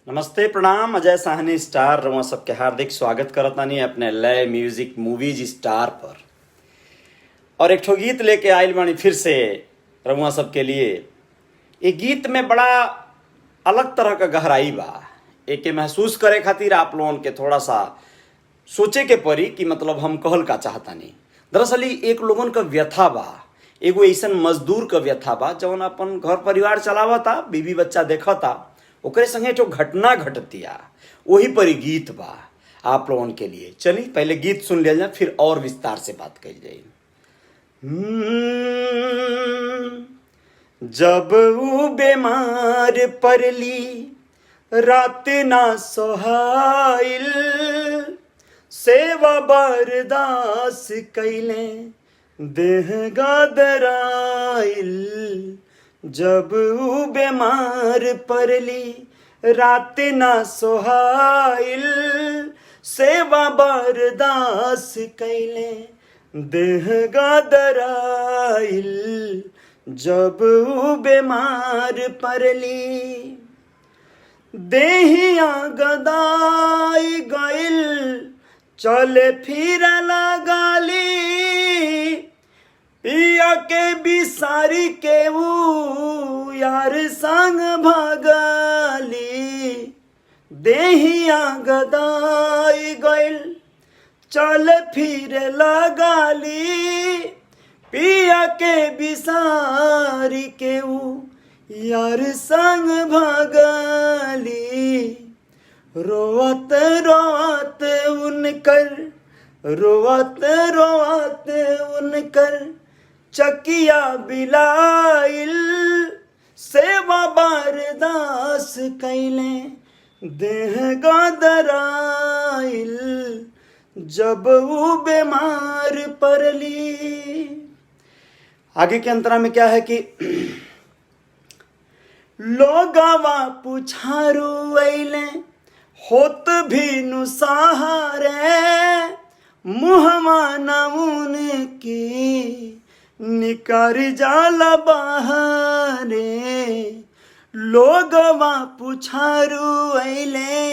नमस्ते प्रणाम। अजय साहनी स्टार रउआ सबके हार्दिक स्वागत करतानी अपने लय म्यूजिक मूवीज स्टार पर। और एक ठो गीत लेके आइल बानी फिर से रउआ सबके लिए। ये गीत में बड़ा अलग तरह का गहराई बा। एके महसूस करे खातिर आप लोगन के थोड़ा सा सोचे के पड़ी कि मतलब हम कहल का चाहतानी। दरअसल एक लोगन का व्यथा बा, एगो ऐसन मजदूर का व्यथा बा जौन अपन घर परिवार चलावता, बीवी बच्चा देखता, ओकरे संगे जो घटना घटतिया वही पर गीत बा आप लोगन के लिए। चली पहले गीत सुन लिया जाए, फिर और विस्तार से बात कही जाए। जब वो बीमार पड़ली रात ना सोहाइल, सेवा बर्दाश्त कैले देह गदराइल। जब ऊ बीमार पड़ली रात ना सोहाइल, सेवा बर्दाश्त कैले देह गदराइल। जब ऊ बीमार पड़ली देहिया गदाई गइल, चले फिर लगाली, पिया के बिसारी के वो यार संग भागली। देहिया गदाई गइल, चल फिर लगाली, पिया के बिसारी के वो यार संग भागली। रोवत रोवत उनकर चकिया बिलाइल, सेवा बर्दाश्त कैले देह गदराइल। जब वो बीमार पड़ली। आगे के अंतरा में क्या है कि लोगवा पुछारू अइले होत भी नुसारे, मुहमा नमून की निकर जाला बहारे। लोगवा पुछारू अइले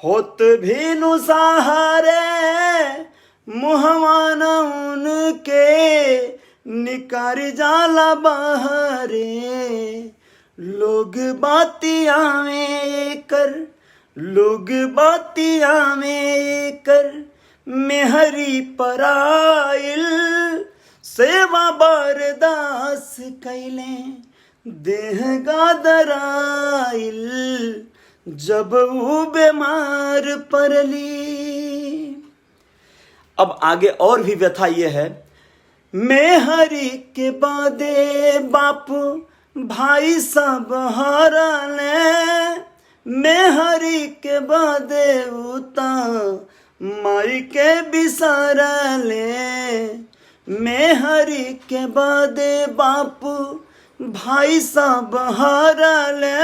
होत भी नुसारे, मुहमा नमून के निकर जाला बहारे। लोग बातिया में कर मेहरी पराइल, सेवा बर्दाश्त कैले देह गदराइल। जब वो बीमार पड़ली। अब आगे और भी व्यथा ये है, मेहरी के बादे बापू भाई सब हरले, मेहरी के बादे उता माई के बिसरले। मेहरी के बादे बापू भाई सब हरले,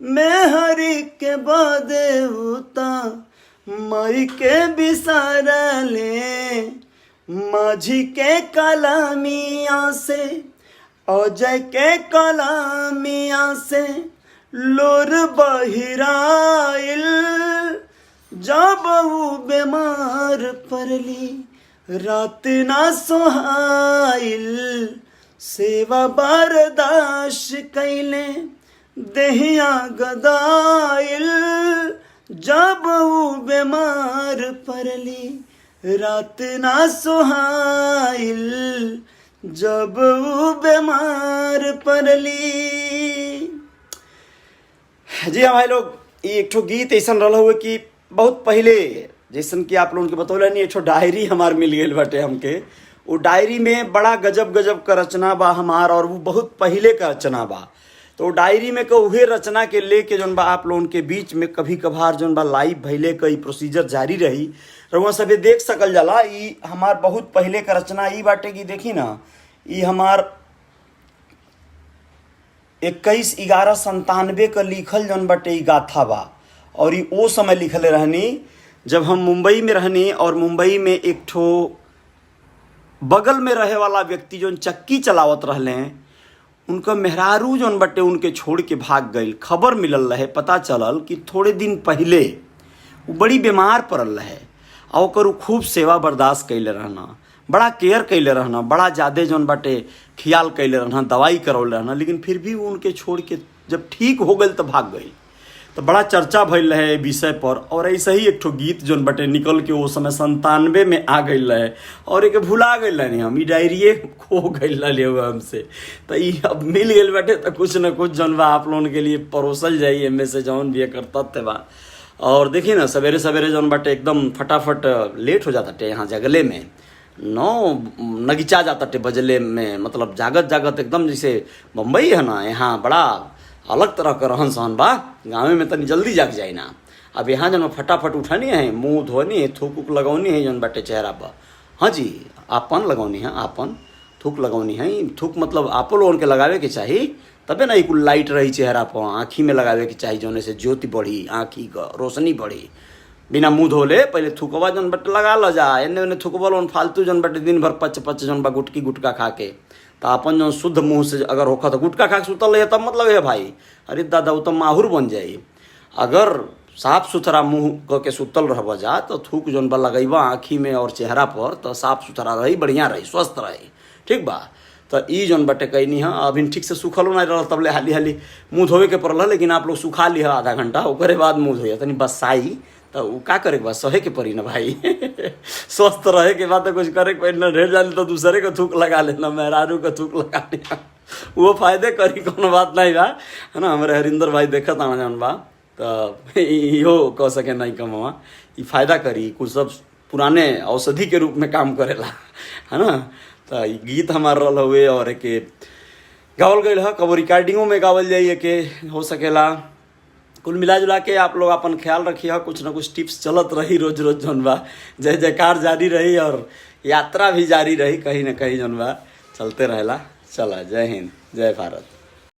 मेहरी के बादे उता माई के बिसरले। माझी के कलमिया से अजय के कलमिया से लोर बहिराइल। जब वो बीमार पड़ली रात ना सोहाइल, सेवा बर्दाश्त कैले देहिया गदाइल। जब वो बीमार पड़ली रात ना सोहाइल, जब वो बीमार पड़ली। जी हाँ भाई लोग, ये एक ठो गीत ऐसा रहा हुआ कि बहुत पहले जैसन कि आप लोगों के बतौले नहीं, एक ठो डायरी हमार मिल गई बटे हमके। वो डायरी में बड़ा गजब गजब का रचना बा हमार, और वो बहुत पहले का रचना बा। तो डायरी में का उहे रचना के लेके जौन बा आप लोगों के बीच में कभी कभार जौन बा लाइव भइले का ई प्रोसीजर जारी रही। रउआ सभे देख सकल जाला। ई हमार बहुत पहले का रचना ई बाटे कि देखी ना, ई हमार 21/11/97 का लिखल जौन बाटे ई गाथा बा। और ई ओ समय लिखले रहनी जब हम मुंबई में रहनी, और मुंबई में एक ठो बगल में रहे वाला व्यक्ति जो चक्की चलावत रहले हैं, उनका मेहरारू जौन बटे उनके छोड़ के भाग गई। खबर मिलल रहे, पता चलल कि थोड़े दिन पहले वो बड़ी बीमार पड़ल रहे और ओकर खूब सेवा बर्दाश्त कैले रहना, बड़ा केयर कैले रहना, बड़ा ज़्यादा जौन बाटे ख्याल कैले रहना, दवाई करौले रहना, लेकिन फिर भी वो उनके छोड़ के जब ठीक हो गई तो भाग गई। तो बड़ा चर्चा भइल रहे विषय पर। और ऐसे ही एक ठो गीत जौन बटे निकल के वो समय 97 में आ गई रहे और एक भुला गई रहे हम, ई डायरिए खो गई रहे हमसे। तो ये अब मिल गई बाटे तो कुछ न कुछ जौन बा आप लोगों के लिए परोसल जाइए में से जौन भी एकर तथ्य बा। और देखिए ना सवेरे सवेरे जौन बाटे एकदम फटाफट लेट हो जाता टे यहाँ जगले में, 9 नगिचा जाता टे बजले में, मतलब जागत जागत एकदम जैसे बम्बई है ना, यहाँ बड़ा अलग तरह का रहन सहन बा। गाँव में तनी जल्दी जाग जाए ना। अब यहाँ जन फटाफट उठनी है, मुँह धोनी है, थूक उक लगौनी है जन बाटे चेहरा पर। हाँ जी, आपन लगौनी है, आपन थूक लगौनी है। थूक मतलब आपो लोगन के लगावे के चाही, तबे ना एक लाइट रही चेहरा पर। आँखी में लगावे के चाही जौने से ज्योति बढ़ी, आँखी का रोशनी बढ़ी। बिना मुँह धोले पहले थूकवा जन बटे लगा ल जा, एने ओने थूकबा लोन फालतू जन बटे दिन भर पच पच जन बा गुटकी गुटका खा के। तो अपन जो शुद्ध मुँह से अगर होखा तो गुटका खा के सुतल है तब मतलब है भाई, अरे दादा वो तो माहुर बन जाई। अगर साफ सुथरा मुँह करके सुतल रहबा जा तो थूक जौन बा लगैबा आँखी में और चेहरा पर तो साफ सुथरा रही, बढ़िया रही, स्वस्थ रही। ठीक बा। तो ई जौन बटे कैनी है अभी ठीक से सूखलो नहीं रहा, तबले हाली हाली मुँह धोवे के पड़ल, लेकिन आप लोग सुखा लिया आधा घंटा, ओकरे बाद मुँह धोइए तनी बसाई। तो वो का करे के बाद सहे के पड़ी ना भाई। स्वस्थ रहे के बाद तो कुछ करे के पड़ी ना, ढेर जाने तो दूसरे का थूक लगा लेना, मेहरारू का थूक लगा लेना, वो फायदे करी, कोनो बात नहीं बा, है ना। हमारे हरिंदर भाई देखा था जान बा, तो इहो कह सके नहीं कमावा, ये फायदा करी, कुछ सब पुराने औषधि के रूप में काम करेला, है ना। तो गीत हमार रल हुए और एक गावल गई है, कबो रिकॉर्डिंगों में गावल जाइए के हो सकेला। कुल मिला जुला के आप लोग अपन ख्याल रखिए, कुछ ना कुछ टिप्स चलत रही रोज रोज जौन बा, जय जयकार जारी रही और यात्रा भी जारी रही, कहीं ना कहीं जौन बा चलते रहेला। चला, जय हिंद, जय भारत।